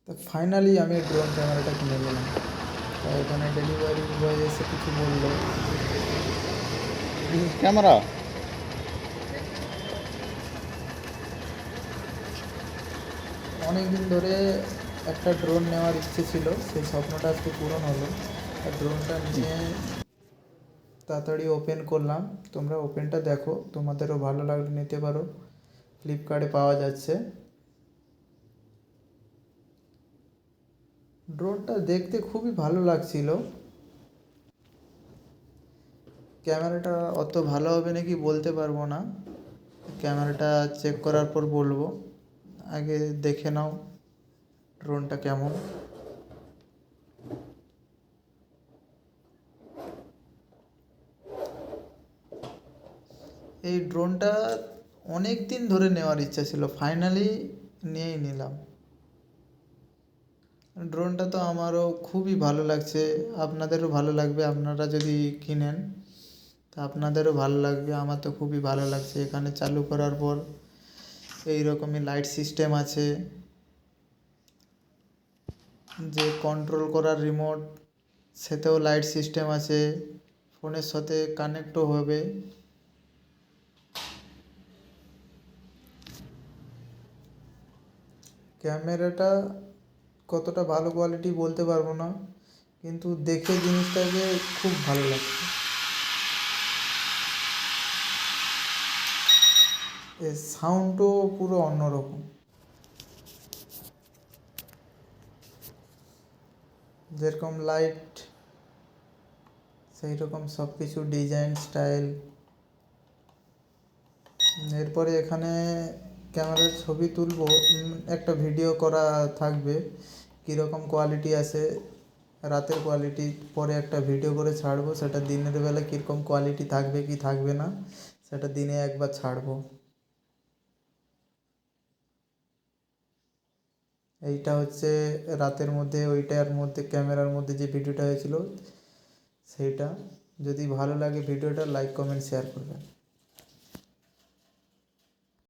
তো ফাইনালি আমি ড্রোন ক্যামেরাটা কিনে নিলাম। তো এখানে ডেলিভারি বয় এসে কিছু বললো। This is camera. অনেক দিন ধরে একটা ড্রোন নেওয়ার ইচ্ছে ছিল, সেই স্বপ্নটা আজকে পূরণ হলো। আর ড্রোনটা নিয়ে তাড়াতাড়ি ওপেন করলাম। তোমরা ওপেনটা দেখো, তোমাদেরও ভালো লাগলে নিতে পারো, ফ্লিপকার্টে পাওয়া যাচ্ছে। ড্রোনটা দেখতে খুবই ভালো লাগছিল। ক্যামেরাটা অত ভালো হবে নাকি বলতে পারবো না, ক্যামেরাটা চেক করার পর বলবো। আগে দেখে নাও ড্রোনটা কেমন। এই ড্রোনটা অনেক দিন ধরে নেওয়ার ইচ্ছা ছিল, ফাইনালি নিয়েই নিলাম। ড্রোনটা তো আমারও খুবই ভালো লাগছে, আপনাদেরও ভালো লাগবে। আপনারা যদি কিনেন তা আপনাদেরও ভালো লাগবে। আমার তো খুবই ভালো লাগছে। এখানে চালু করার পর এই রকমই লাইট সিস্টেম আছে, যে কন্ট্রোল করার রিমোট সেতেও লাইট সিস্টেম আছে, ফোনের সাথে কানেক্টও হবে। ক্যামেরাটা কতটা ভালো কোয়ালিটি বলতে পারবো না, কিন্তু দেখে জিনিসটাকে খুব ভালো লাগছে। এর সাউন্ডও পুরো অন্যরকম, যেরকম লাইট সেই রকম সব কিছু ডিজাইন স্টাইল। এরপরে এখানে ক্যামেরার ছবি তুলবো, একটা ভিডিও করা থাকবে কীরকম কোয়ালিটি আছে, রাতের কোয়ালিটি। পরে একটা ভিডিও করে ছাড়বো, সেটা দিনের বেলা কীরকম কোয়ালিটি থাকবে কি থাকবে না সেটা দিনে একবার ছাড়বো। এইটা হচ্ছে রাতের মধ্যে, ওইটার মধ্যে ক্যামেরার মধ্যে যে ভিডিওটা হয়েছিল সেইটা। যদি ভালো লাগে ভিডিওটা, লাইক কমেন্ট শেয়ার করবেন।